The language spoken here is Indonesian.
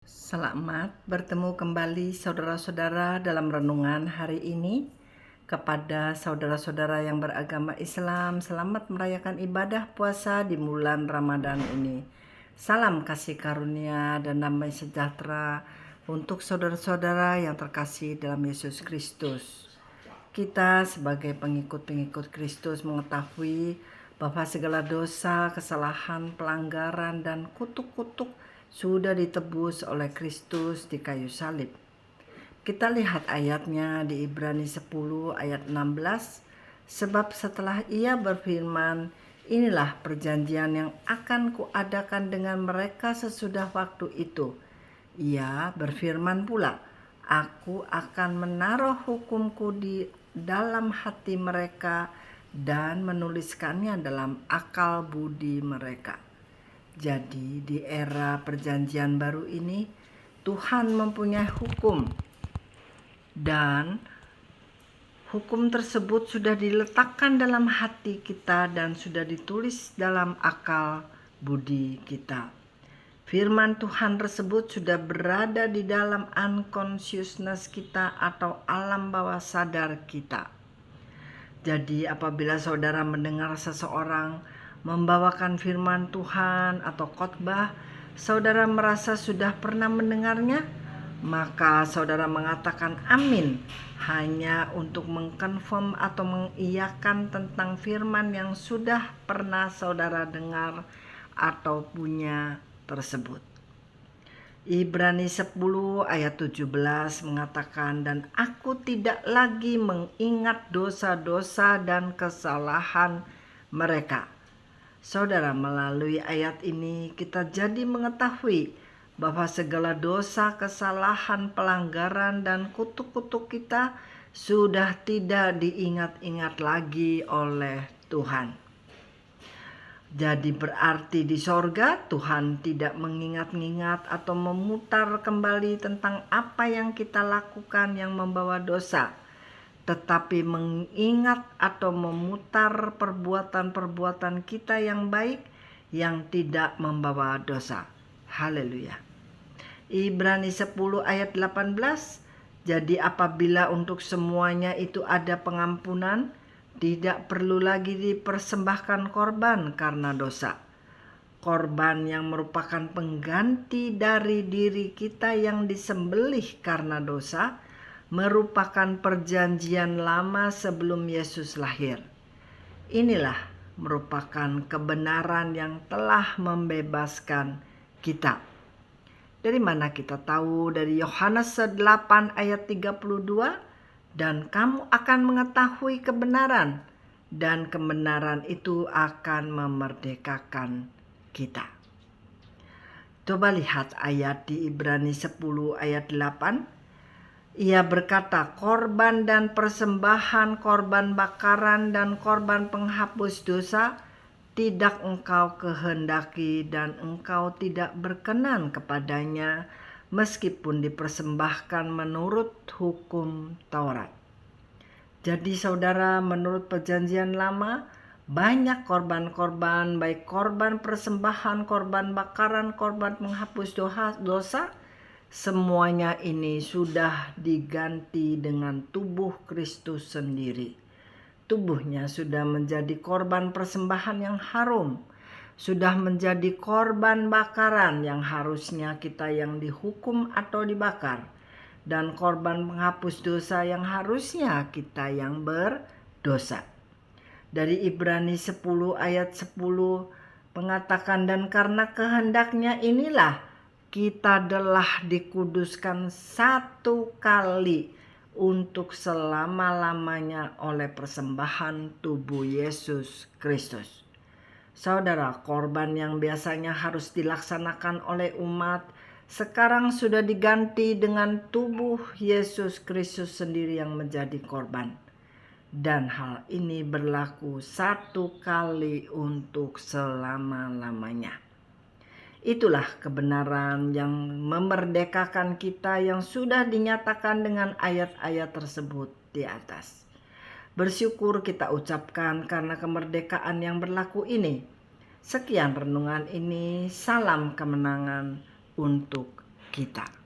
Selamat bertemu kembali saudara-saudara dalam renungan hari ini. Kepada saudara-saudara yang beragama Islam, selamat merayakan ibadah puasa di bulan Ramadan ini. Salam kasih karunia dan damai sejahtera untuk saudara-saudara yang terkasih dalam Yesus Kristus. Kita sebagai pengikut-pengikut Kristus mengetahui bahwa segala dosa, kesalahan, pelanggaran, dan kutuk-kutuk sudah ditebus oleh Kristus di kayu salib. Kita lihat ayatnya di Ibrani 10 ayat 16. Sebab setelah ia berfirman, inilah perjanjian yang akan kuadakan dengan mereka sesudah waktu itu. Ia berfirman pula, aku akan menaruh hukumku di dalam hati mereka dan menuliskannya dalam akal budi mereka. Jadi di era perjanjian baru ini, Tuhan mempunyai hukum, dan hukum tersebut sudah diletakkan dalam hati kita dan sudah ditulis dalam akal budi kita. Firman Tuhan tersebut sudah berada di dalam unconsciousness kita atau alam bawah sadar kita. Jadi apabila saudara mendengar seseorang membawakan firman Tuhan atau khotbah, saudara merasa sudah pernah mendengarnya, maka saudara mengatakan amin hanya untuk mengkonfirm atau mengiyakan tentang firman yang sudah pernah saudara dengar atau punya tersebut. Ibrani 10 ayat 17 mengatakan, dan aku tidak lagi mengingat dosa-dosa dan kesalahan mereka. Saudara, melalui ayat ini kita jadi mengetahui bahwa segala dosa, kesalahan, pelanggaran, dan kutuk-kutuk kita sudah tidak diingat-ingat lagi oleh Tuhan. Jadi berarti di sorga Tuhan tidak mengingat-ingat atau memutar kembali tentang apa yang kita lakukan yang membawa dosa, tetapi mengingat atau memutar perbuatan-perbuatan kita yang baik yang tidak membawa dosa. Haleluya. Ibrani 10 ayat 18. Jadi apabila untuk semuanya itu ada pengampunan, tidak perlu lagi dipersembahkan korban karena dosa. Korban yang merupakan pengganti dari diri kita yang disembelih karena dosa merupakan perjanjian lama sebelum Yesus lahir. Inilah merupakan kebenaran yang telah membebaskan kita. Dari mana kita tahu? Dari Yohanes 8 ayat 32. Dan kamu akan mengetahui kebenaran, dan kebenaran itu akan memerdekakan kita. Coba lihat ayat di Ibrani 10 ayat 8. Ia berkata, korban dan persembahan, korban bakaran dan korban penghapus dosa tidak engkau kehendaki dan engkau tidak berkenan kepadanya, meskipun dipersembahkan menurut hukum Taurat. Jadi saudara, menurut perjanjian lama, banyak korban-korban, baik korban persembahan, korban bakaran, korban penghapus dosa, semuanya ini sudah diganti dengan tubuh Kristus sendiri. Tubuhnya sudah menjadi korban persembahan yang harum, sudah menjadi korban bakaran yang harusnya kita yang dihukum atau dibakar, dan korban penghapus dosa yang harusnya kita yang berdosa. Dari Ibrani 10 ayat 10 mengatakan, dan karena kehendaknya inilah kita telah dikuduskan satu kali untuk selama-lamanya oleh persembahan tubuh Yesus Kristus. Saudara, korban yang biasanya harus dilaksanakan oleh umat sekarang sudah diganti dengan tubuh Yesus Kristus sendiri yang menjadi korban. Dan hal ini berlaku satu kali untuk selama-lamanya. Itulah kebenaran yang memerdekakan kita yang sudah dinyatakan dengan ayat-ayat tersebut di atas. Bersyukur kita ucapkan karena kemerdekaan yang berlaku ini. Sekian renungan ini, salam kemenangan untuk kita.